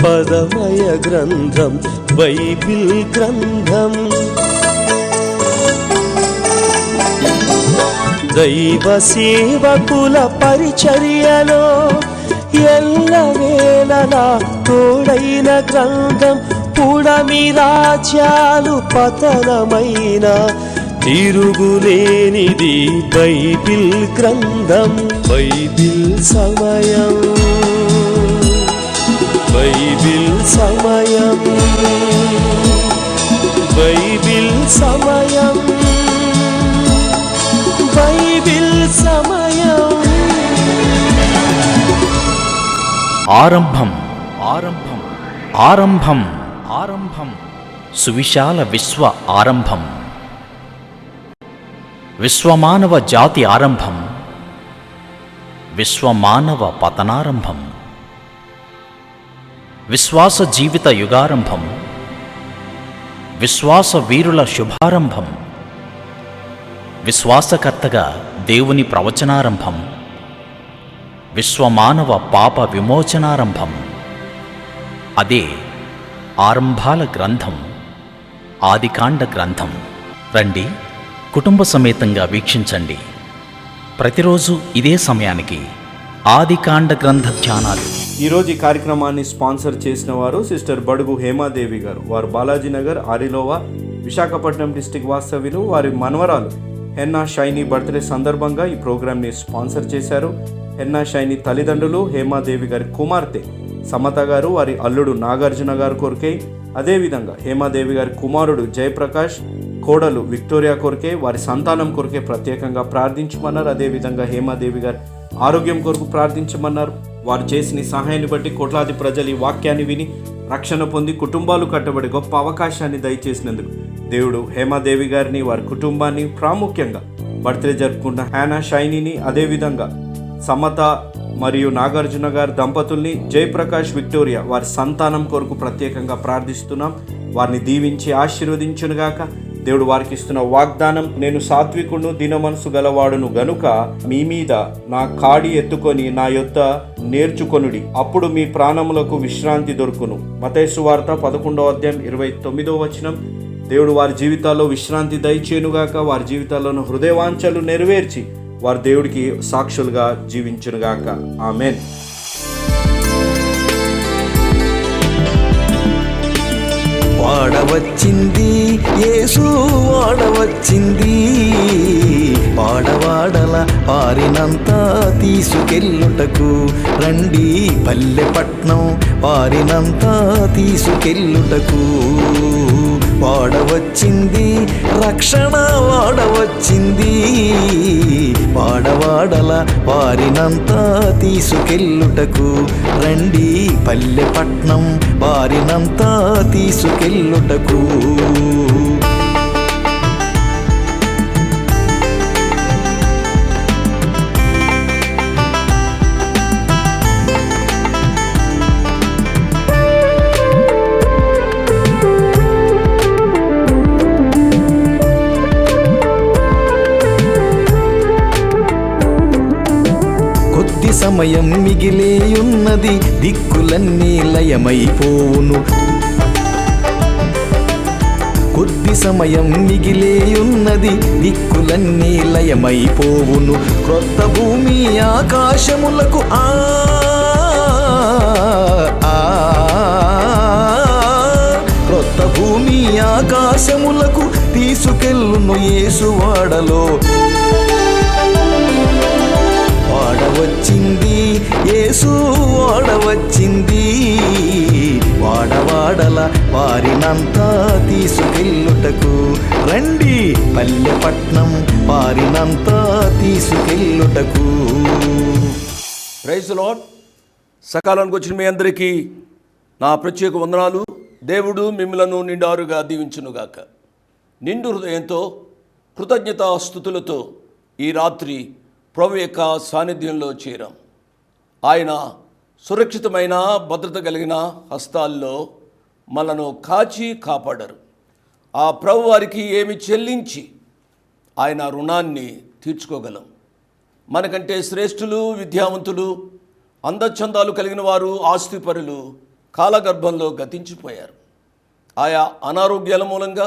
పదమయ గ్రంథం బైబిల్ గ్రంథం. దైవ సేవకుల పరిచర్యలో ఎల్లవేళలా తోడైన గ్రంథం. పుడమి రాజ్యాలు పతనమైన తిరుగులేనిది బైబిల్ గ్రంథం. బైబిల్ సమయం, బైబిల్ సమయం, బైబిల్ సమయం, బైబిల్ సమయం. ఆరంభం ఆరంభం ఆరంభం ఆరంభం. సువిశాల విశ్వ ఆరంభం, విశ్వమానవ జాతి ఆరంభం, విశ్వమానవ పతనారంభం, విశ్వాస జీవిత యుగారంభం, విశ్వాస వీరుల శుభారంభం, విశ్వాసకర్తగా దేవుని ప్రవచనారంభం, విశ్వమానవ పాప విమోచనారంభం. అదే ఆరంభాల గ్రంథం, ఆదికాండ గ్రంథం. రండి, కుటుంబ సమేతంగా వీక్షించండి. ప్రతిరోజు ఇదే సమయానికి ఆదికాండ గ్రంథ ధ్యానాలు. ఈరోజు ఈ కార్యక్రమాన్ని స్పాన్సర్ చేసిన వారు సిస్టర్ బడుగు హేమాదేవి గారు. వారు బాలాజీనగర్, ఆరిలోవా, విశాఖపట్నం డిస్టిక్ వాస్తవ్యులు. వారి మనవరాలు హెన్నా షైనీ బర్త్డే సందర్భంగా ఈ ప్రోగ్రాంని స్పాన్సర్ చేశారు. హెన్నా షైనీ తల్లిదండ్రులు హేమాదేవి గారి కుమార్తె సమత గారు, వారి అల్లుడు నాగార్జున గారు కొరకే, అదేవిధంగా హేమాదేవి గారి కుమారుడు జయప్రకాష్, కోడలు విక్టోరియా కొరకే, వారి సంతానం కొరకే ప్రత్యేకంగా ప్రార్థించమన్నారు. అదేవిధంగా హేమాదేవి గారి ఆరోగ్యం కొరకు ప్రార్థించమన్నారు. వారు చేసిన సహాయాన్ని బట్టి కోట్లాది ప్రజలు ఈ వాక్యాన్ని విని రక్షణ పొంది కుటుంబాలు కట్టబడి గొప్ప అవకాశాన్ని దయచేసినందుకు దేవుడు హేమాదేవి గారిని, వారి కుటుంబాన్ని, ప్రాముఖ్యంగా బర్త్డే జరుపుకున్న హ్యానా షైనీని, అదేవిధంగా సమత మరియు నాగార్జున గారి దంపతుల్ని, జయప్రకాష్, విక్టోరియా వారి సంతానం కొరకు ప్రత్యేకంగా ప్రార్థిస్తున్నాం. వారిని దీవించి ఆశీర్వదించునుగాక. దేవుడు వారికి ఇస్తున్న వాగ్దానం, నేను సాత్వికును దీన మనసు గలవాడును గనుక మీ మీద నా కాడి ఎత్తుకొని నా యొద్ద నేర్చుకొనుడి, అప్పుడు మీ ప్రాణములకు విశ్రాంతి దొరుకును. మత్తయి సువార్త 11వ అధ్యాయం 29వ వచనం. దేవుడు వారి జీవితాల్లో విశ్రాంతి దయచేయునుగాక. వారి జీవితాల్లోని హృదయవాంఛలు నెరవేర్చి వారు దేవుడికి సాక్షులుగా జీవించునుగాక. ఆమెన్. వాడవచ్చింది యేసు, వాడవచ్చింది, వాడవాడల వారినంతా తీసుకెళ్ళుటకు రండి, పల్లెపట్నం వారినంతా తీసుకెళ్ళుటకు. వాడవచ్చింది రక్షణ, వాడవచ్చింది, వాడవాడల వారినంతా తీసుకెళ్ళుటకు రండి, పల్లెపట్నం వారినంతా తీసుకెళ్ళుటకు. సమయం మిగిలేయున్నది, దిక్కులన్నీ లయమైపోవును. కొద్ది సమయం మిగిలేయున్నది, దిక్కులన్నీ లయమైపోవును. క్రొత్త భూమి ఆకాశములకు క్రొత్త భూమి ఆకాశములకు తీసుకెళ్ళును యేసు వాడలో. వాడవచ్చింది యేసు, వాడవచ్చింది, వాడవాడల వారినంతా తీసుకెళ్ళుటకు రండి, పల్లెపట్నం వారినంతా తీసుకెళ్ళుటకు. Praise the Lord. సకాలానికి వచ్చిన మీ అందరికీ నా ప్రత్యేక వందనాలు. దేవుడు మిమ్మలను నిండారుగా దీవించునుగాక. నిండు హృదయంతో కృతజ్ఞతాస్తుతులతో ఈ రాత్రి ప్రభు యొక్క సాన్నిధ్యంలో చేరాం. ఆయన సురక్షితమైన భద్రత కలిగిన హస్తాల్లో మనను కాచి కాపాడరు. ఆ ప్రభు వారికి ఏమి చెల్లించి ఆయన రుణాన్ని తీర్చుకోగలం. మనకంటే శ్రేష్ఠులు, విద్యావంతులు, అందచందాలు కలిగిన వారు, ఆస్తిపరులు కాలగర్భంలో గతించిపోయారు. ఆయా అనారోగ్యాల మూలంగా,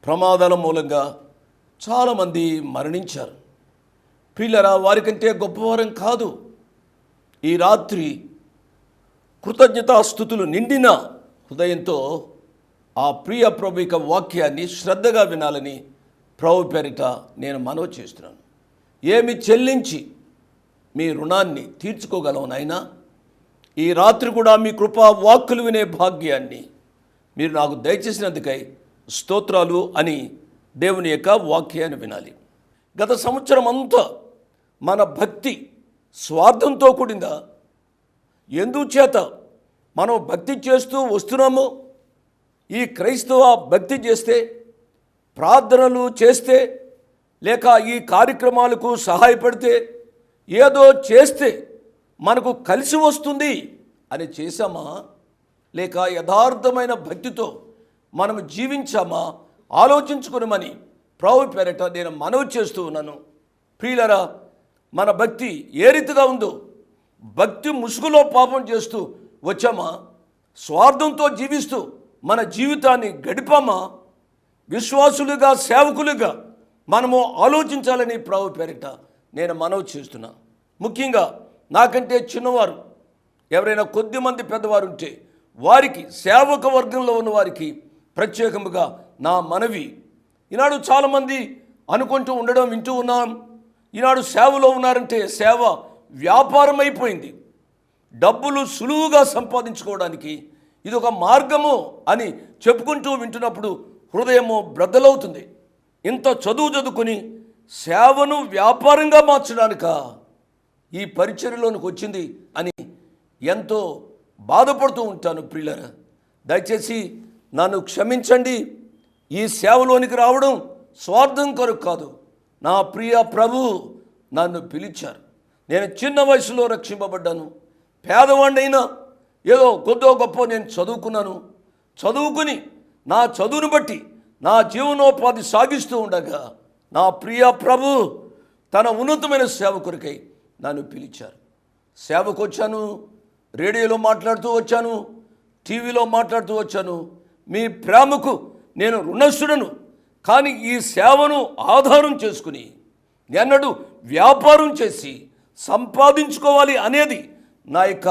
ప్రమాదాల మూలంగా చాలామంది మరణించారు. ప్రియులారా, వారికంటే గొప్పవారం కాదు. ఈ రాత్రి కృతజ్ఞతాస్తుతులు నిండిన హృదయంతో ఆ ప్రియ ప్రభు యొక్క వాక్యాన్ని శ్రద్ధగా వినాలని ప్రభు పేరిట నేను మనవి చేస్తున్నాను. ఏమి చెల్లించి మీ రుణాన్ని తీర్చుకోగలవు నాయనా? ఈ రాత్రి కూడా మీ కృపా వాక్కులు వినే భాగ్యాన్ని మీరు నాకు దయచేసినందుకై స్తోత్రాలు అని దేవుని యొక్క వాక్యాన్ని వినాలి. గత సంవత్సరం అంతా మన భక్తి స్వార్థంతో కూడిందా? ఎందుచేత మనం భక్తి చేస్తూ వస్తున్నాము? ఈ క్రైస్తవ భక్తి చేస్తే, ప్రార్థనలు చేస్తే, లేక ఈ కార్యక్రమాలకు సహాయపడితే, ఏదో చేస్తే మనకు కలిసి వస్తుంది అని చేశామా? లేక యథార్థమైన భక్తితో మనం జీవించామా? ఆలోచించుకునమని ప్రభు పేరట నేను మనవి చేస్తూ ఉన్నాను. ప్రియులరా, మన భక్తి ఏ రీతిగా ఉందో? భక్తి ముసుగులో పాపం చేస్తూ వచ్చామా? స్వార్థంతో జీవిస్తూ మన జీవితాన్ని గడిపామా? విశ్వాసులుగా, సేవకులుగా మనము ఆలోచించాలని ప్రభు పేరిట నేను మనవి చేస్తున్నా. ముఖ్యంగా నాకంటే చిన్నవారు ఎవరైనా కొద్దిమంది పెద్దవారు ఉంటే వారికి, సేవక వర్గంలో ఉన్న వారికి ప్రత్యేకముగా నా మనవి. ఈనాడు చాలామంది అనుకుంటూ ఉండడం వింటూ ఉన్నాం. ఈనాడు సేవలో ఉన్నారంటే సేవ వ్యాపారం అయిపోయింది. డబ్బులు సులువుగా సంపాదించుకోవడానికి ఇది ఒక మార్గము అని చెప్పుకుంటూ వింటున్నప్పుడు హృదయము బ్రద్దలవుతుంది. ఇంత చదువుకుని సేవను వ్యాపారంగా మార్చడానిక ఈ పరిచర్యలోనికి వచ్చింది అని ఎంతో బాధపడుతూ ఉంటాను. ప్రియులారా, దయచేసి నన్ను క్షమించండి. ఈ సేవలోనికి రావడం స్వార్థం కొరకు కాదు. నా ప్రియ ప్రభు నన్ను పిలిచారు. నేను చిన్న వయసులో రక్షింపబడ్డాను. పేదవాడినైనా ఏదో కొద్దో గొప్ప నేను చదువుకున్నాను. చదువుకుని నా చదువును బట్టి నా జీవనోపాధి సాగిస్తూ ఉండగా నా ప్రియ ప్రభు తన ఉన్నతమైన సేవ కొరకై నన్ను పిలిచారు. సేవకు వచ్చాను, రేడియోలో మాట్లాడుతూ వచ్చాను, టీవీలో మాట్లాడుతూ వచ్చాను. మీ ప్రేమకు నేను రుణస్థుడను. కానీ ఈ సేవను ఆధారం చేసుకుని ఎన్నడూ వ్యాపారం చేసి సంపాదించుకోవాలి అనేది నా యొక్క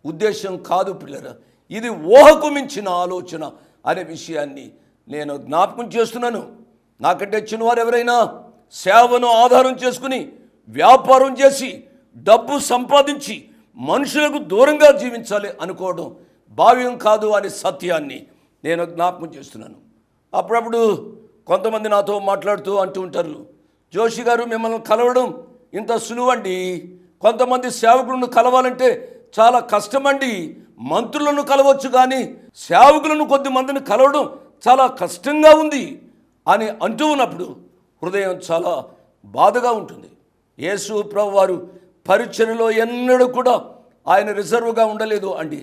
ఉద్దేశం కాదు పిల్లరా. ఇది ఊహకు మించిన ఆలోచన అనే విషయాన్ని నేను జ్ఞాపకం చేస్తున్నాను. నాకంటే చిన్నవారు ఎవరైనా సేవను ఆధారం చేసుకుని వ్యాపారం చేసి డబ్బు సంపాదించి మనుషులకు దూరంగా జీవించాలి అనుకోవడం భావ్యం కాదు అనే సత్యాన్ని నేను జ్ఞాపకం చేస్తున్నాను. అప్పుడప్పుడు కొంతమంది నాతో మాట్లాడుతూ అంటూ ఉంటారు, జోషి గారు మిమ్మల్ని కలవడం ఇంత సులువండి, కొంతమంది సేవకులను కలవాలంటే చాలా కష్టమండి. మంత్రులను కలవచ్చు కానీ సేవకులను కొద్దిమందిని కలవడం చాలా కష్టంగా ఉంది అని అంటూ ఉన్నప్పుడు హృదయం చాలా బాధగా ఉంటుంది. యేసు ప్రభు వారు పరిచర్యలో ఎన్నడూ కూడా ఆయన రిజర్వ్గా ఉండలేదు అండి.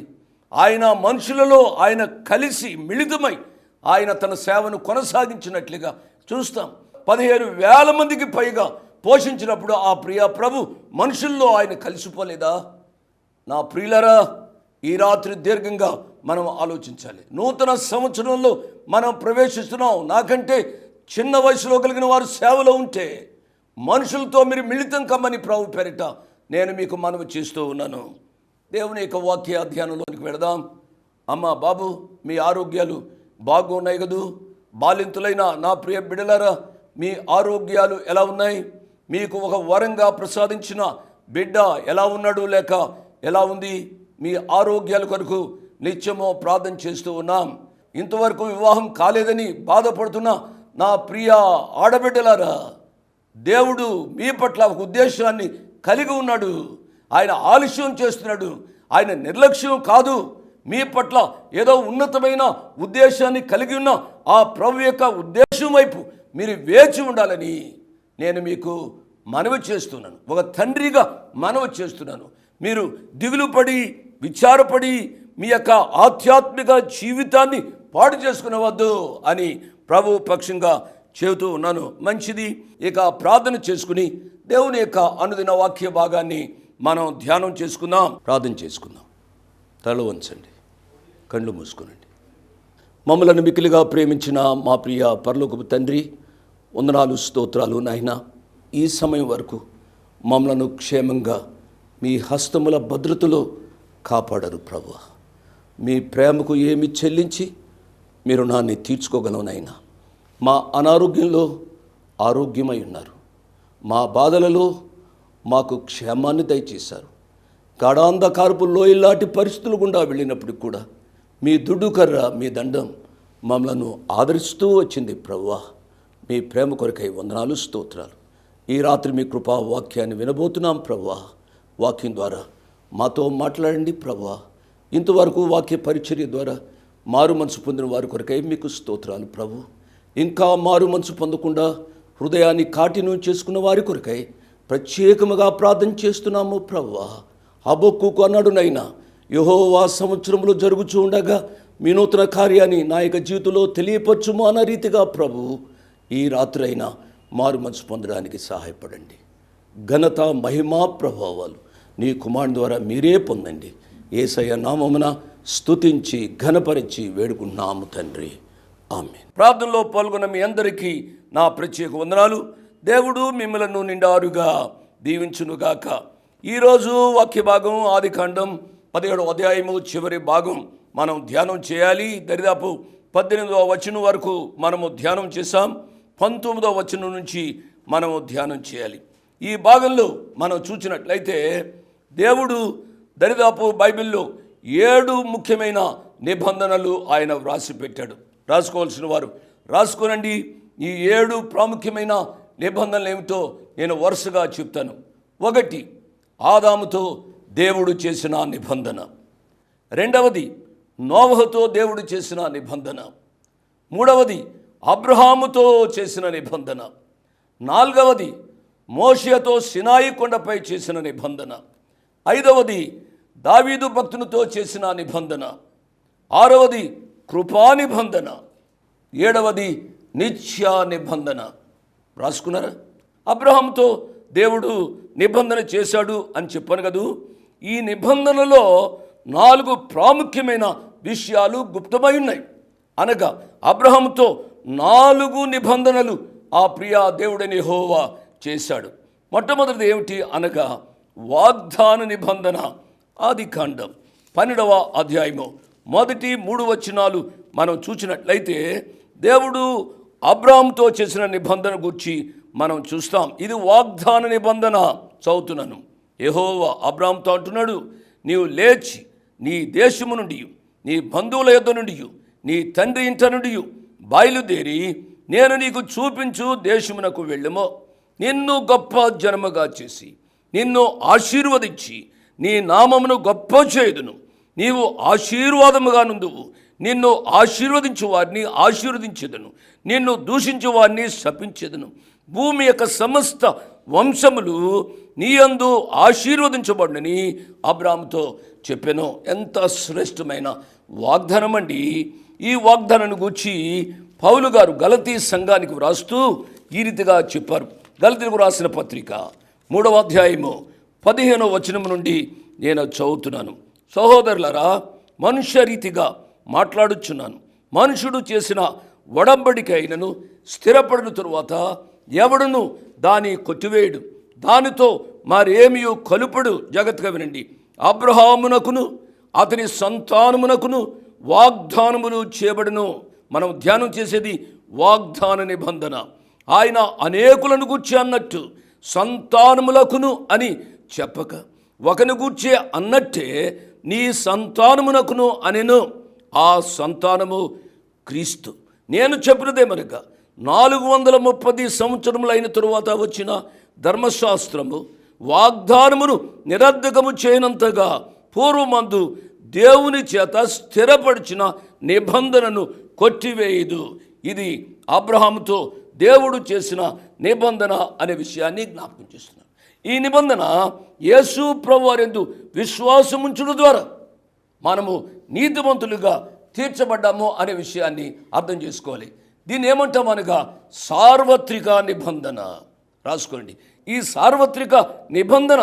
ఆయన మనుషులలో ఆయన కలిసి మిళితమై ఆయన తన సేవను కొనసాగించినట్లుగా చూస్తాం. 15,000 మందికి పైగా పోషించినప్పుడు ఆ ప్రియ ప్రభు మనుషుల్లో ఆయన కలిసిపోలేదా? నా ప్రియులరా, ఈ రాత్రి దీర్ఘంగా మనం ఆలోచించాలి. నూతన సంవత్సరంలో మనం ప్రవేశిస్తున్నాం. నాకంటే చిన్న వయసులో కలిగిన వారు సేవలో ఉంటే మనుషులతో మీరు మిళితం కమ్మని ప్రభు పేరిట నేను మీకు మనవి చేస్తూ ఉన్నాను. దేవుని యొక్క వాక్య ధ్యానంలోనికి వెళదాం. అమ్మ బాబు, మీ ఆరోగ్యాలు బాగున్నాయి కదూ? బాలింతులైన నా ప్రియ బిడ్డలారా, మీ ఆరోగ్యాలు ఎలా ఉన్నాయి? మీకు ఒక వరంగా ప్రసాదించిన బిడ్డ ఎలా ఉన్నాడు లేక ఎలా ఉంది? మీ ఆరోగ్యాల కొరకు నిత్యమో ప్రార్థన చేస్తూ ఉన్నాం. ఇంతవరకు వివాహం కాలేదని బాధపడుతున్న నా ప్రియ ఆడబిడ్డలారా, దేవుడు మీ పట్ల ఒక ఉద్దేశాన్ని కలిగి ఉన్నాడు. ఆయన ఆలస్యం చేస్తున్నాడు. ఆయన నిర్లక్ష్యం కాదు. మీ పట్ల ఏదో ఉన్నతమైన ఉద్దేశాన్ని కలిగి ఉన్న ఆ ప్రభు యొక్క ఉద్దేశం వైపు మీరు వేచి ఉండాలని నేను మీకు మనవి చేస్తున్నాను. ఒక తండ్రిగా మనవి చేస్తున్నాను. మీరు దిగులు పడి విచారపడి మీ యొక్క ఆధ్యాత్మిక జీవితాన్ని పాడు చేసుకునవద్దు అని ప్రభు పక్షంగా చెబుతూ ఉన్నాను. మంచిది. ఇక ప్రార్థన చేసుకుని దేవుని యొక్క అనుదిన వాక్య భాగాన్ని మనం ధ్యానం చేసుకుందాం, ప్రార్థన చేసుకుందాం. తల వంచండి. కళ్ళు మూసుకునండి. మమ్మలను మిక్కిలిగా ప్రేమించిన మా ప్రియ పరలోకపు తండ్రి, వందనాలు, స్తోత్రాలు నాయనా. ఈ సమయం వరకు మమ్మలను క్షేమంగా మీ హస్తముల భద్రతలో కాపాడరు ప్రభువా. మీ ప్రేమకు ఏమి చెల్లించి మీ రుణాన్ని తీర్చుకోగలవు నాయనా. మా అనారోగ్యంలో ఆరోగ్యమై ఉన్నారు, మా బాధలలో మాకు క్షేమాన్ని దయచేశారు. గాఢాంధకారపు లోయలాంటి పరిస్థితులు గుండా వెళ్ళినప్పటికి కూడా మీ దుడ్డు కర్ర, మీ దండం మమ్మలను ఆదరిస్తూ వచ్చింది ప్రభువా. మీ ప్రేమ కొరకై వందనాలు, స్తోత్రాలు. ఈ రాత్రి మీ కృపా వాక్యాన్ని వినబోతున్నాం ప్రభువా. వాక్యం ద్వారా మాతో మాట్లాడండి ప్రభువా. ఇంతవరకు వాక్య పరిచర్య ద్వారా మారు మనసు పొందిన వారి కొరకై మీకు స్తోత్రాలు ప్రభు. ఇంకా మారు మనసు పొందకుండా హృదయాన్ని కాఠిన్యం చేసుకున్న వారి కొరకై ప్రత్యేకముగా ప్రార్థన చేస్తున్నాము ప్రభువా. హబక్కూకు అన్నాడునైనా, యెహోవా సంవత్సరంలో జరుగుచూ ఉండగా మీ నూతన కార్యాన్ని నా యొక్క జీవితంలో తెలియపరచుము అన్న రీతిగా ప్రభు ఈ రాత్రి అయినా మారు మనసు పొందడానికి సహాయపడండి. ఘనత, మహిమా, ప్రభావాలు నీ కుమారుని ద్వారా మీరే పొందండి. యేసయ్య నామమున స్తుతించి ఘనపరిచి వేడుకుంటున్నాము తండ్రి, ఆమేన్. ప్రార్థనలో పాల్గొన్న మీ అందరికీ నా ప్రత్యేక వందనాలు. దేవుడు మిమ్మలను నిండారుగా దీవించునుగాక. ఈరోజు వాక్య భాగం ఆదికాండం 17వ అధ్యాయము చివరి భాగం మనం ధ్యానం చేయాలి. దరిదాపు 18వ వచనం వరకు మనము ధ్యానం చేశాం. 19వ వచనం నుంచి మనము ధ్యానం చేయాలి. ఈ భాగంలో మనం చూసినట్లయితే దేవుడు దరిదాపు బైబిల్లో 7 ముఖ్యమైన నిబంధనలు ఆయన వ్రాసి పెట్టాడు. రాసుకోవాల్సిన వారు రాసుకోనండి. ఈ 7 ప్రాముఖ్యమైన నిబంధనలు ఏమిటో నేను వరుసగా చెప్తాను. 1, ఆదాముతో దేవుడు చేసిన నిబంధన. 2వది, నోవహుతో దేవుడు చేసిన నిబంధన. 3వది, అబ్రహాముతో చేసిన నిబంధన. 4వది, మోషేతో సినాయి కొండపై చేసిన నిబంధన. 5వది, దావీదు భక్తునితో చేసిన నిబంధన. 6వది, కృపా నిబంధన. 7వది, నిత్య నిబంధన. రాసుకున్నారా? అబ్రహాముతో దేవుడు నిబంధన చేశాడు అని చెప్పాను కదూ. ఈ నిబంధనలో 4 ప్రాముఖ్యమైన విషయాలు గుప్తమై ఉన్నాయి. అనగా అబ్రహాముతో 4 నిబంధనలు ఆ ప్రియా దేవుడని యెహోవా చేశాడు. మొట్టమొదటిది ఏమిటి అనగా వాగ్దాన నిబంధన. ఆదికాండం 12వ అధ్యాయము మొదటి 3 వచనాలు మనం చూసినట్లయితే దేవుడు అబ్రహాముతో చేసిన నిబంధన గురించి మనం చూస్తాం. ఇది వాగ్దాన నిబంధన. చదువుతున్నాను. యెహోవా అబ్రహాముతో అంటున్నాడు, నీవు లేచి నీ దేశము నుండి, నీ బంధువుల యొద్ద నుండి, నీ తండ్రి ఇంట నుండి బయలుదేరి నేను నీకు చూపించు దేశమునకు వెళ్ళుమో. నిన్ను గొప్ప జనముగా చేసి నిన్ను ఆశీర్వదించి నీ నామమును గొప్ప చేయుదును. నీవు ఆశీర్వాదముగా నుందువు. నిన్ను ఆశీర్వదించు వారిని ఆశీర్వదించెదను, నిన్ను దూషించు వారిని శపించెదను. భూమి యొక్క సమస్త వంశములు నీ యందు ఆశీర్వదించబడునని అబ్రాహాముతో చెప్పాను. ఎంత శ్రేష్టమైన వాగ్దానం అండి. ఈ వాగ్దానాన్ని గూర్చి పౌలు గారు గలతీ సంఘానికి వ్రాస్తూ ఈ రీతిగా చెప్పారు. గలతీలకు రాసిన పత్రిక 3వ అధ్యాయము 15వ వచనం నుండి నేను చదువుతున్నాను. సహోదరులారా, మనుష్య రీతిగా మాట్లాడుచున్నాను. మనుషుడు చేసిన ఒడంబడిక అయినను స్థిరపడిన తరువాత ఎవడును దాని కొట్టివేయడు, దానితో మరేమీ కలుపడు. జాగ్రత్తగా వినండి. అబ్రహామునకును అతని సంతానమునకును వాగ్దానములు చేయబడును. మనం ధ్యానం చేసేది వాగ్దాన నిబంధన. ఆయన అనేకులను గూర్చి అన్నట్టు సంతానములకును అని చెప్పక ఒకని గూర్చే అన్నట్టే నీ సంతానమునకును అనెను. ఆ సంతానము క్రీస్తు. నేను చెప్పినదేమనగా 430 సంవత్సరములైన తరువాత వచ్చిన ధర్మశాస్త్రము వాగ్దానమును నిరర్ధకము చేయనంతగా పూర్వమందు దేవుని చేత స్థిరపరిచిన నిబంధనను కొట్టివేయదు. ఇది అబ్రహాముతో దేవుడు చేసిన నిబంధన అనే విషయాన్ని జ్ఞాపకం చేస్తున్నాను. ఈ నిబంధన యేసు ప్రభువారందు విశ్వాసముంచుట ద్వారా మనము నీతిమంతులుగా తీర్చబడ్డాము అనే విషయాన్ని అర్థం చేసుకోవాలి. దీన్ని ఏమంటామనగా సార్వత్రిక నిబంధన. రాసుకోండి. ఈ సార్వత్రిక నిబంధన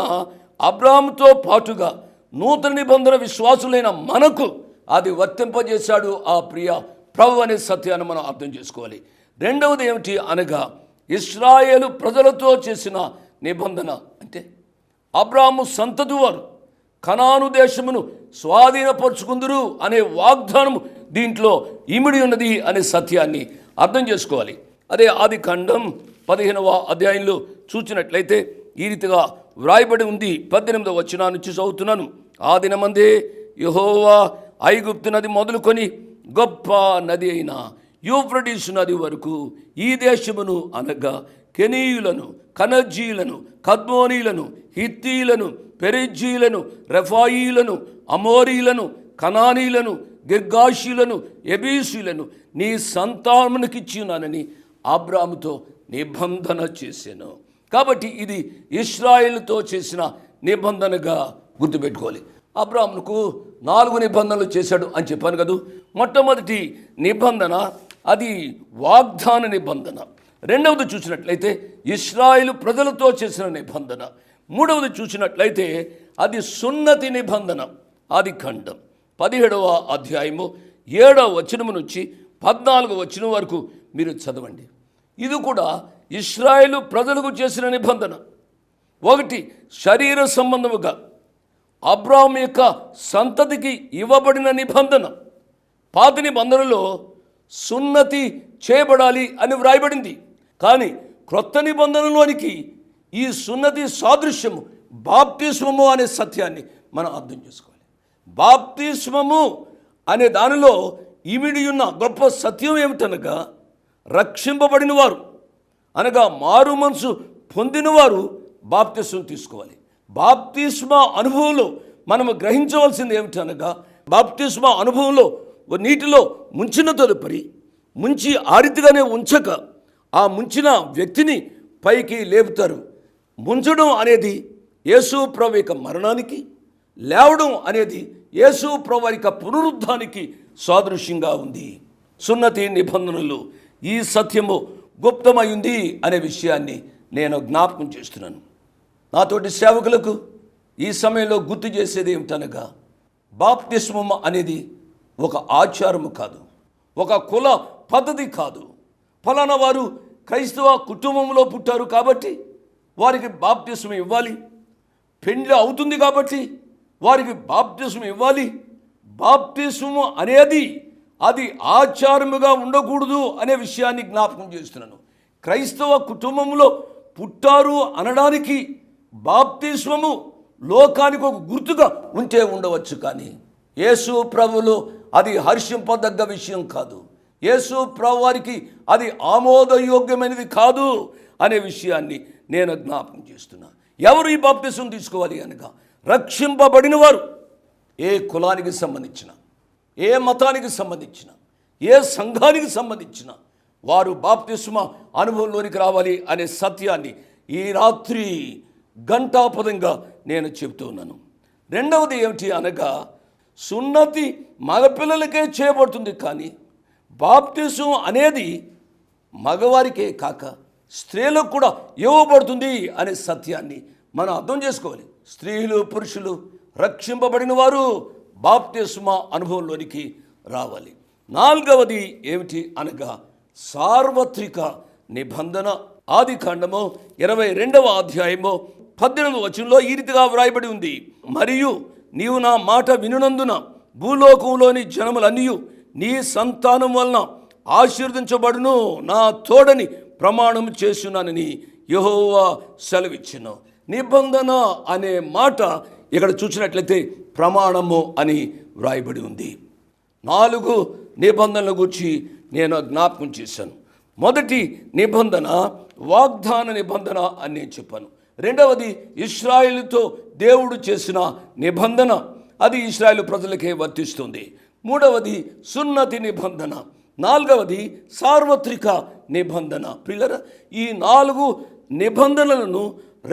అబ్రహాముతో పాటుగా నూతన నిబంధన విశ్వాసులైన మనకు అది వర్తింపజేశాడు ఆ ప్రియ ప్రభు అనే సత్యాన్ని మనం అర్థం చేసుకోవాలి. రెండవది ఏమిటి అనగా ఇశ్రాయేలు ప్రజలతో చేసిన నిబంధన. అంటే అబ్రాహాము సంతతి వారు కనాను దేశమును స్వాధీనపరుచుకుందురు అనే వాగ్దానము దీంట్లో ఇమిడి ఉన్నది అనే సత్యాన్ని అర్థం చేసుకోవాలి. అదే ఆదికాండం 15వ అధ్యాయంలో చూసినట్లయితే ఈ రీతిగా వ్రాయబడి ఉంది. 18వ వచనం నుంచి చదువుతున్నాను. ఆ దినమందే యెహోవా ఐగుప్తు నది మొదలుకొని గొప్ప నది అయిన యూఫ్రటీసు నది వరకు ఈ దేశమును అనగా కెనీయులను, కనజీయులను, కద్మోనీయులను, హిత్తీయులను, పెరిజ్జీయులను, రెఫాయీలను, అమోరీయులను, కనానీయులను, గిర్గాషీయులను, ఎబీసీయులను నీ సంతానమునకిచ్చినానని అబ్రాముతో నిబంధన చేశాను. కాబట్టి ఇది ఇశ్రాయేలుతో చేసిన నిబంధనగా గుర్తుపెట్టుకోవాలి. అబ్రామునకు 4 నిబంధనలు చేశాడు అని చెప్పాను కదా. మొట్టమొదటి నిబంధన అది వాగ్దాన నిబంధన. రెండవది చూసినట్లయితే ఇశ్రాయేలు ప్రజలతో చేసిన నిబంధన. మూడవది చూసినట్లయితే అది సున్నతి నిబంధన. ఆదికాండం 17వ అధ్యాయము 7వ వచనము నుంచి 14వ వచనం వరకు మీరు చదవండి. ఇది కూడా ఇశ్రాయేలు ప్రజలకు చేసిన నిబంధన. ఒకటి శరీర సంబంధముగా అబ్రాహాము యొక్క సంతతికి ఇవ్వబడిన నిబంధన. పాత నిబంధనలో సున్నతి చేయబడాలి అని వ్రాయబడింది. కానీ క్రొత్త నిబంధనలోనికి ఈ సున్నతి సాదృశ్యము బాప్తిస్మము అనే సత్యాన్ని మనం అర్థం చేసుకోవాలి. బాప్తిస్మము అనే దానిలో ఇమిడి ఉన్న గొప్ప సత్యం ఏమిటనగా రక్షింపబడిన వారు అనగా మారు మనసు పొందినవారు బాప్తిస్మం తీసుకోవాలి. బాప్తిస్మ అనుభవంలో మనము గ్రహించవలసింది ఏమిటనగా బాప్తిస్మ అనుభవంలో నీటిలో ముంచిన తదుపరి ముంచి ఆ రీతిగానే ఉంచక ఆ ముంచిన వ్యక్తిని పైకి లేపుతారు. ముంచడం అనేది యేసు ప్రభు యొక్క మరణానికి, లేవడం అనేది యేసు ప్రభు యొక్క పునరుద్ధానికి సాదృశ్యంగా ఉంది. సున్నతి నిబంధనలు ఈ సత్యము గుప్తమైంది అనే విషయాన్ని నేను జ్ఞాపకం చేస్తున్నాను. నాతోటి సేవకులకు ఈ సమయంలో గుర్తు చేసేది ఏమిటనగా బాప్తిస్మం అనేది ఒక ఆచారము కాదు, ఒక కుల పద్ధతి కాదు. ఫలానా వారు క్రైస్తవ కుటుంబంలో పుట్టారు కాబట్టి వారికి బాప్తిస్మం ఇవ్వాలి, పెండ్లి అవుతుంది కాబట్టి వారికి బాప్తిస్మం ఇవ్వాలి. బాప్తిస్మం అనేది అది ఆచారముగా ఉండకూడదు అనే విషయాన్ని జ్ఞాపకం చేస్తున్నాను. క్రైస్తవ కుటుంబంలో పుట్టారు అనడానికి బాప్తిస్మము లోకానికి ఒక గుర్తుగా ఉంటే ఉండవచ్చు, కానీ యేసు ప్రభువులో అది హర్షింపదగ్గ విషయం కాదు. యేసు ప్రభు వారికి అది ఆమోదయోగ్యమైనది కాదు అనే విషయాన్ని నేను జ్ఞాపకం చేస్తున్నా. ఎవరు ఈ బాప్తిస్మం తీసుకోవాలి అనగా రక్షింపబడిన వారు. ఏ కులానికి సంబంధించిన, ఏ మతానికి సంబంధించిన, ఏ సంఘానికి సంబంధించిన వారు బాప్తిస్మ అనుభవంలోనికి రావాలి అనే సత్యాన్ని ఈ రాత్రి గంటాపదంగా నేను చెప్తూ ఉన్నాను. రెండవది ఏమిటి అనగా సున్నతి మగపిల్లలకే చేయబడుతుంది, కానీ బాప్తిస్మం అనేది మగవారికే కాక స్త్రీలకు కూడా ఇవ్వబడుతుంది అనే సత్యాన్ని మనం అర్థం చేసుకోవాలి. స్త్రీలు పురుషులు రక్షింపబడిన వారు బాప్తిస్మ అనుభవంలోనికి రావాలి. నాలుగవది ఏమిటి అనగా సార్వత్రిక నిబంధన. ఆదికాండము 22వ అధ్యాయము 18వ వచనంలో ఈ రీతిగా వ్రాయబడి ఉంది. మరియు నీవు నా మాట వినునందున భూలోకంలోని జనములన్నీ నీ సంతానం వలన ఆశీర్వదించబడును, నా తోడని ప్రమాణం చేస్తున్నానని యెహోవా సెలవిచ్చెను. నిబంధన అనే మాట ఇక్కడ చూసినట్లయితే ప్రమాణము అని వ్రాయబడి ఉంది. 4 నిబంధనల గురించి నేను జ్ఞాపకం చేశాను. మొదటి నిబంధన వాగ్దాన నిబంధన అని నేను చెప్పాను. రెండవది ఇశ్రాయేలుతో దేవుడు చేసిన నిబంధన, అది ఇశ్రాయేలు ప్రజలకే వర్తిస్తుంది. మూడవది సున్నతి నిబంధన. నాలుగవది సార్వత్రిక నిబంధన. పిల్లరా, ఈ 4 నిబంధనలను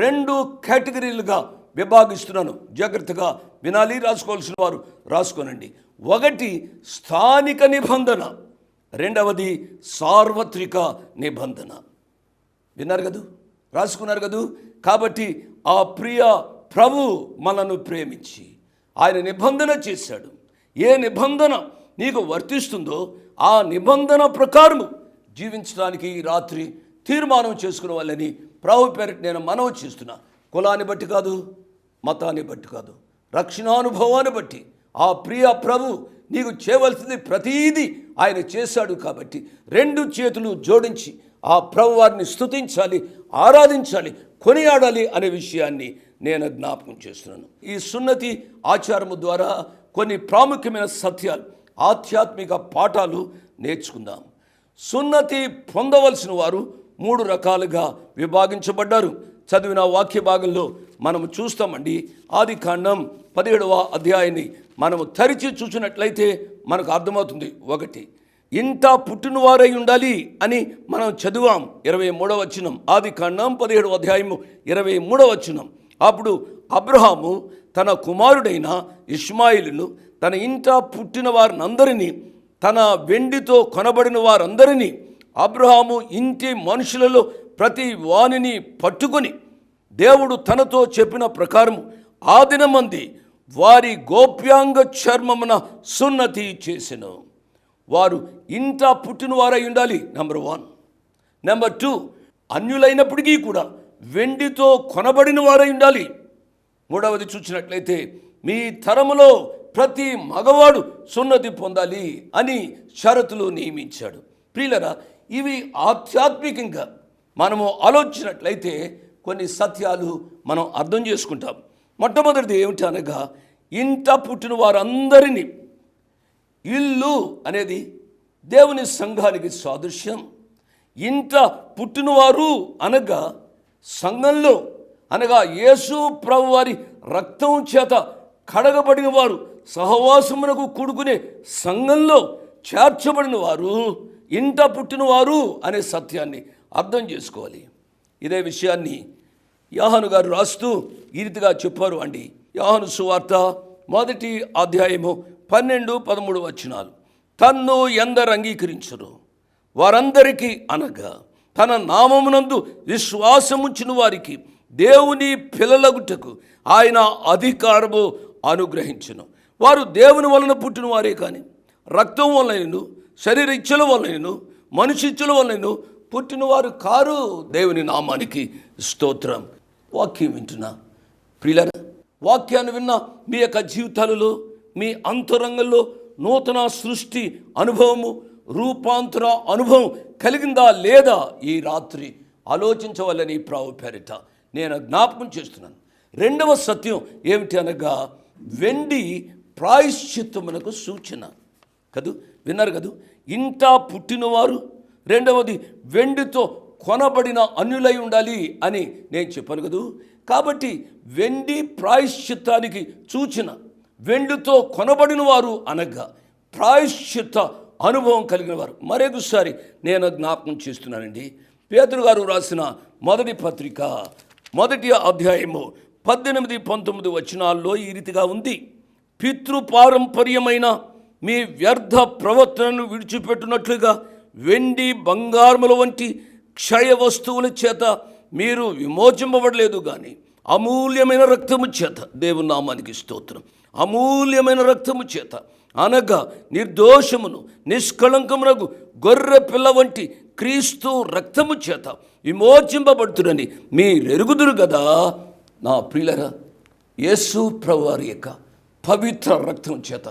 2 కేటగిరీలుగా విభాగిస్తున్నాను. జాగ్రత్తగా వినాలి, రాసుకోవాల్సిన వారు రాసుకోనండి. ఒకటి స్థానిక నిబంధన, రెండవది సార్వత్రిక నిబంధన. విన్నారు కదూ, రాసుకున్నారు కదూ. కాబట్టి ఆ ప్రియ ప్రభు మనను ప్రేమించి ఆయన నిబంధన చేశాడు. ఏ నిబంధన నీకు వర్తిస్తుందో ఆ నిబంధన ప్రకారము జీవించడానికి ఈ రాత్రి తీర్మానం చేసుకునే వాళ్ళని ప్రభు పేరిట నేను మనవి చేస్తున్నా. కులాన్ని బట్టి కాదు, మతాన్ని బట్టి కాదు, రక్షణానుభవాన్ని బట్టి ఆ ప్రియ ప్రభు నీకు చేయవలసింది ప్రతీదీ ఆయన చేశాడు. కాబట్టి 2 చేతులు జోడించి ఆ ప్రభు వారిని స్తుతించాలి, ఆరాధించాలి, కొనియాడాలి అనే విషయాన్ని నేను జ్ఞాపకం చేస్తున్నాను. ఈ సున్నతి ఆచారము ద్వారా కొన్ని ప్రాముఖ్యమైన సత్యాలు, ఆధ్యాత్మిక పాఠాలు నేర్చుకుందాం. సున్నతి పొందవలసిన వారు 3 రకాలుగా విభాగించబడ్డారు. చదివిన వాక్య భాగంలో మనము చూస్తామండి. ఆదికాండం 17వ అధ్యాయాన్ని మనము తరిచి చూసినట్లయితే మనకు అర్థమవుతుంది. 1 ఇంట పుట్టినవారై ఉండాలి అని మనం చదివాం. 23వ వచనం, ఆదికాండం 17వ అధ్యాయము 23వ వచనం. అప్పుడు అబ్రహాము తన కుమారుడైన ఇష్మాయిలును, తన ఇంట పుట్టిన వారినందరినీ, తన వెండితో కొనబడిన వారందరినీ, అబ్రహాము ఇంటి మనుషులలో ప్రతి వానిని పట్టుకొని దేవుడు తనతో చెప్పిన ప్రకారము ఆ దినమంది వారి గోప్యాంగ చర్మమున సున్నతి చేసెను. వారు ఇంట పుట్టిన వారై ఉండాలి, నెంబర్ 1. నెంబర్ 2, అన్యులైనప్పటికీ కూడా వెండితో కొనబడిన వారై ఉండాలి. 3వది చూసినట్లయితే మీ తరములో ప్రతి మగవాడు సున్నతి పొందాలి అని షరతులు నియమించాడు. ప్రియులరా, ఇవి ఆధ్యాత్మికంగా మనము ఆలోచించినట్లయితే కొన్ని సత్యాలు మనం అర్థం చేసుకుంటాం. మొట్టమొదటిది ఏమిటి అనగా, ఇంట పుట్టిన వారందరినీ, ఇల్లు అనేది దేవుని సంఘానికి సాదృశ్యం. ఇంట పుట్టినవారు అనగా సంఘంలో, అనగా యేసు ప్రభు వారి రక్తం చేత కడగబడిన వారు, సహవాసమునకు కూడుకునే సంఘంలో చేర్చబడిన వారు ఇంట పుట్టినవారు అనే సత్యాన్ని అర్థం చేసుకోవాలి. ఇదే విషయాన్ని యోహాను గారు రాస్తూ ఈ రీతిగా చెప్పారు అండి. యోహాను సువార్త 1వ అధ్యాయము 12-13 వచనాలు. తన్ను ఎందరు అంగీకరించును వారందరికీ అనగా తన నామమునందు విశ్వాసముంచిన వారికి దేవుని పిల్లలగుటకు ఆయన అధికారము అనుగ్రహించును. వారు దేవుని వలన పుట్టిన వారే కానీ రక్తం వలనను, శరీర ఇచ్చల వలనను, మనిషి ఇచ్చల వలనను పుట్టినవారు కారు. దేవుని నామానికి స్తోత్రం. వాక్యం వింటున్నా ప్రియులారా, వాక్యాన్ని విన్న మీ యొక్క జీవితాలలో, మీ అంతరంగంలో నూతన సృష్టి అనుభవము, రూపాంతర అనుభవం కలిగిందా లేదా ఈ రాత్రి ఆలోచించవాలని ప్రభు పేరిట నేను జ్ఞాపకం చేస్తున్నాను. 2వ సత్యం ఏమిటి అనగా, వెండి ప్రాయశ్చిత్తమునకు సూచన కదూ. విన్నారు కదూ, ఇంట పుట్టినవారు, 2వది వెండితో కొనబడిన అన్యులై ఉండాలి అని నేను చెప్పాను కదూ. కాబట్టి వెండి ప్రాయశ్చిత్తానికి సూచన. వెండితో కొనబడిన వారు అనగా ప్రాయశ్చిత్త అనుభవం కలిగిన వారు. మరొకసారి నేను జ్ఞాపకం చేస్తున్నానండి. పేతురు గారు రాసిన 1వ పత్రిక 1వ అధ్యాయము 18-19 వచనాల్లో ఈ రీతిగా ఉంది. పితృపారంపర్యమైన మీ వ్యర్థ ప్రవర్తనను విడిచిపెట్టినట్లుగా వెండి బంగారముల వంటి క్షయ వస్తువుల చేత మీరు విమోచింపబడలేదు కానీ అమూల్యమైన రక్తము చేత, దేవుని నామానికి స్తోత్రం, అమూల్యమైన రక్తము చేత అనగా నిర్దోషమును నిష్కళంకమునకు గొర్రె పిల్ల వంటి క్రీస్తు రక్తము చేత విమోచింపబడుతురని మీరెరుగుదురు కదా. నా ప్రియులరా, యేసు ప్రభువారి యొక్క పవిత్ర రక్తం చేత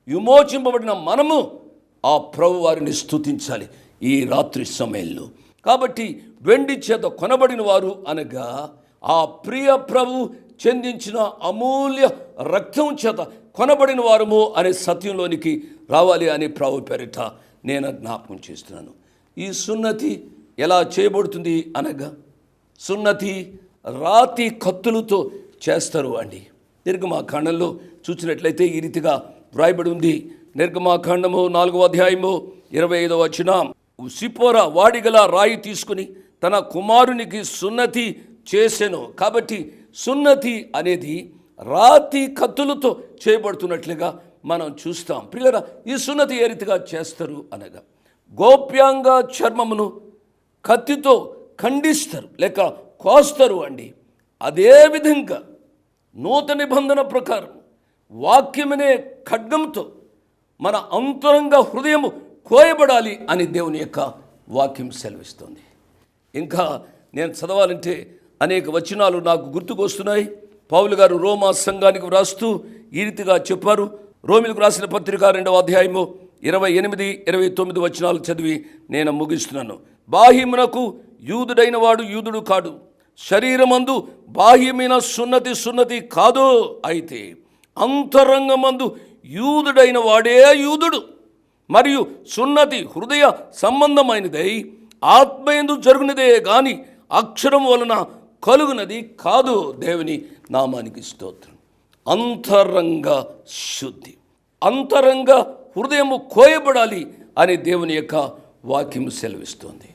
విమోచింపబడిన మనము ఆ ప్రభువారిని స్తుతించాలి ఈ రాత్రి సమయంలో. కాబట్టి వెండి చేత కొనబడిన వారు అనగా ఆ ప్రియ ప్రభు చెందించిన అమూల్య రక్తం చేత కొనబడిన వారము అనే సత్యంలోనికి రావాలి అని ప్రభు పేరిట నేను జ్ఞాపకం చేస్తున్నాను. ఈ సున్నతి ఎలా చేయబడుతుంది అనగా, సున్నతి రాతి కత్తులతో చేస్తారు అండి. నిర్గమాకాండంలో చూసినట్లయితే ఈ రీతిగా వ్రాయబడి ఉంది. నిర్గమాకాండము 4వ అధ్యాయము 25వ వచనం. సిపోరా వాడిగల రాయి తీసుకుని తన కుమారునికి సున్నతి చేసెను. కాబట్టి సున్నతి అనేది రాతి కత్తులతో చేయబడుతున్నట్లుగా మనం చూస్తాం. ప్రియులారా, ఈ సున్నతి ఏ రీతిగా చేస్తారు అనగా, గోప్యాంగ చర్మమును కత్తితో ఖండిస్తారు లేక కోస్తారు అండి. అదేవిధంగా నూతన నిబంధన ప్రకారం వాక్యమనే ఖడ్గంతో మన అంతరంగ హృదయం కోయబడాలి అని దేవుని యొక్క వాక్యం సెలవిస్తుంది. ఇంకా నేను చదవాలంటే అనేక వచనాలు నాకు గుర్తుకొస్తున్నాయి. పౌలు గారు రోమా సంఘానికి వ్రాస్తూ ఈ రీతిగా చెప్పారు. రోమిలకు రాసిన పత్రిక 2వ అధ్యాయము 28, 29 వచనాలు చదివి నేను ముగిస్తున్నాను. బాహ్యమునకు యూదుడైన వాడు యూదుడు కాడు, శరీరమందు బాహ్యమైన సున్నతి కాదు, అయితే అంతరంగమందు యూదుడైన వాడే యూదుడు. మరియు సున్నతి హృదయ సంబంధమైనదై ఆత్మయందు జరుగునదే గాని అక్షరం వలన కలుగునది కాదు. దేవుని నామానికి స్తోత్రం. అంతరంగ శుద్ధి, అంతరంగ హృదయము కోయబడాలి అని దేవుని యొక్క వాక్యము సెలవిస్తోంది.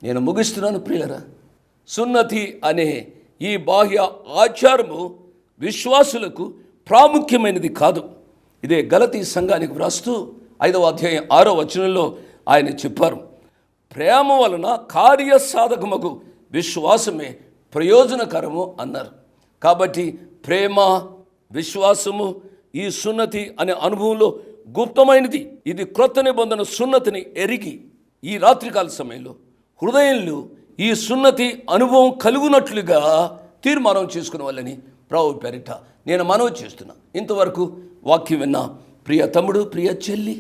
నేను ముగిస్తున్నాను ప్రియులరా. సున్నతి అనే ఈ బాహ్య ఆచారము విశ్వాసులకు ప్రాముఖ్యమైనది కాదు. ఇదే గలతీ సంఘానికి వ్రాస్తూ 5వ అధ్యాయం 6వ వచనంలో ఆయన చెప్పారు, ప్రేమ వలన కార్యసాధకమగు విశ్వాసమే ప్రయోజనకరము అన్నారు. కాబట్టి ప్రేమ, విశ్వాసము, ఈ సున్నతి అనే అనుభవంలో గుప్తమైనది. ఇది క్రొత్త నిబంధన సున్నతిని ఎరిగి ఈ రాత్రికాల సమయంలో హృదయంలో ఈ సున్నతి అనుభవం కలుగునట్లుగా తీర్మానం చేసుకునే వాళ్ళని ప్రభు పేరిట నేను మనవి చేస్తున్నా. ఇంతవరకు వాక్యం విన్న ప్రియ తమ్ముడు, ప్రియ చెల్లి,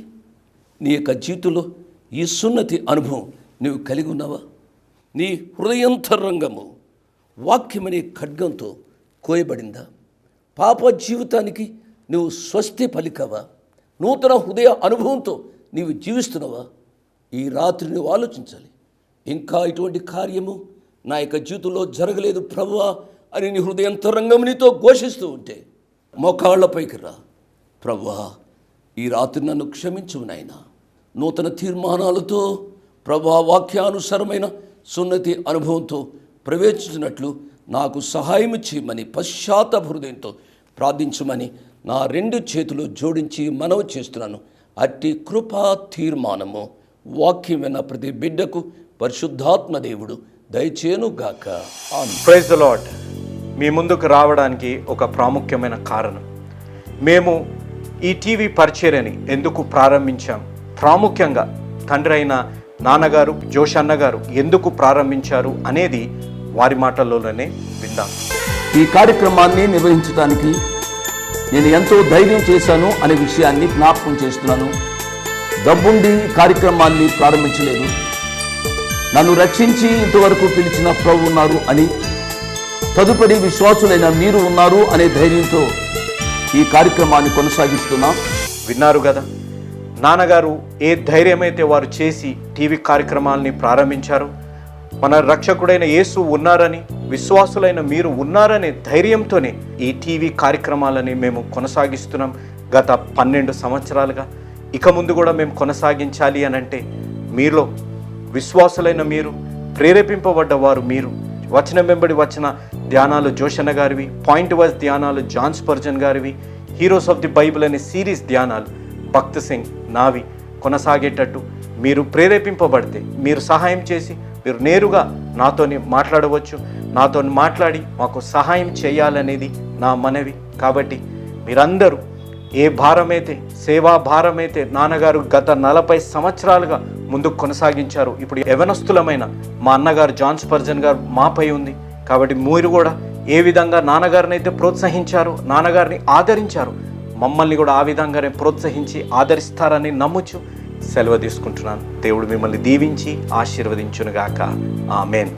నీ యొక్క జీవితంలో ఈ సున్నతి అనుభవం నువ్వు కలిగి ఉన్నావా? నీ హృదయంతరంగము వాక్యమనే ఖడ్గంతో కోయబడిందా? పాప జీవితానికి నువ్వు స్వస్తి పలికవా? నూతన హృదయ అనుభవంతో నీవు జీవిస్తున్నావా? ఈ రాత్రి నువ్వు ఆలోచించాలి. ఇంకా ఇటువంటి కార్యము నా యొక్క జీవితంలో జరగలేదు ప్రభువా అని నీ హృదయంతరంగం నీతో ఘోషిస్తూ ఉంటే మోకాళ్ళపైకి రా. ప్రభువా, ఈ రాత్రి నన్ను క్షమించు నాయనా. నూతన తీర్మానాలతో ప్రభువా వాక్యానుసారమైన సున్నతి అనుభవంతో ప్రవేశించినట్లు నాకు సహాయం చేయమని పశ్చాత్తాప హృదయంతో ప్రార్థించమని నా 2 చేతులు జోడించి మనవి చేస్తున్నాను. అట్టి కృపా తీర్మానము వాక్యం విన్న ప్రతి బిడ్డకు పరిశుద్ధాత్మ దేవుడు దయచేయునుగాక. ఆమేన్. Praise the Lord. మీ ముందుకు రావడానికి ఒక ప్రాముఖ్యమైన కారణం, మేము ఈ టీవీ పరిచర్యని ఎందుకు ప్రారంభించాం, ప్రాముఖ్యంగా తండ్రి అయిన నాన్నగారు జోష్ అన్నగారు ఎందుకు ప్రారంభించారు అనేది వారి మాటల్లోనే విందాం. ఈ కార్యక్రమాన్ని నిర్వహించడానికి నేను ఎంతో ధైర్యం చేశాను అనే విషయాన్ని జ్ఞాపకం చేస్తున్నాను. డబ్బుండి కార్యక్రమాన్ని ప్రారంభించలేదు. నన్ను రక్షించి ఇంతవరకు పిలిచిన ప్రభు ఉన్నారు అని, తదుపరి విశ్వాసులైన మీరు ఉన్నారు అనే ధైర్యంతో ఈ కార్యక్రమాన్ని కొనసాగిస్తున్నాం. విన్నారు కదా, నాన్నగారు ఏ ధైర్యమైతే వారు చేసి టీవీ కార్యక్రమాలని ప్రారంభించారు. మన రక్షకుడైన యేసు ఉన్నారని, విశ్వాసులైన మీరు ఉన్నారనే ధైర్యంతోనే ఈ టీవీ కార్యక్రమాలని మేము కొనసాగిస్తున్నాం గత 12 సంవత్సరాలుగా. ఇక ముందు కూడా మేము కొనసాగించాలి అని అంటే మీలో విశ్వాసులైన మీరు, ప్రేరేపింపబడ్డవారు మీరు, వచనం వెంబడి వచ్చిన ధ్యానాలు జోషన్న గారివి, పాయింట్ వైజ్ ధ్యానాలు జాన్ స్పర్జన్ గారివి, హీరోస్ ఆఫ్ ది బైబిల్ అనే సిరీస్ ధ్యానాలు భక్త్ సింగ్ నావి కొనసాగేటట్టు మీరు ప్రేరేపింపబడితే, మీరు సహాయం చేసి మీరు నేరుగా నాతోని మాట్లాడవచ్చు. నాతో మాట్లాడి మాకు సహాయం చేయాలనేది నా మనవి. కాబట్టి మీరందరూ ఏ భారమైతే, సేవా భారమైతే నాన్నగారు గత 40 సంవత్సరాలుగా ముందుకు కొనసాగించారు, ఇప్పుడు యవనస్తులమైన మా అన్నగారు జాన్ స్పర్జన్ గారు మాపై ఉంది. కాబట్టి మీరు కూడా ఏ విధంగా నాన్నగారిని అయితే ప్రోత్సహించారు, నాన్నగారిని ఆదరించారు, మమ్మల్ని కూడా ఆ విధంగానే ప్రోత్సహించి ఆదరిస్తారని నమ్ముచు సెలవు తీసుకుంటున్నాను. దేవుడు మిమ్మల్ని దీవించి ఆశీర్వదించునుగాక. ఆమేన్.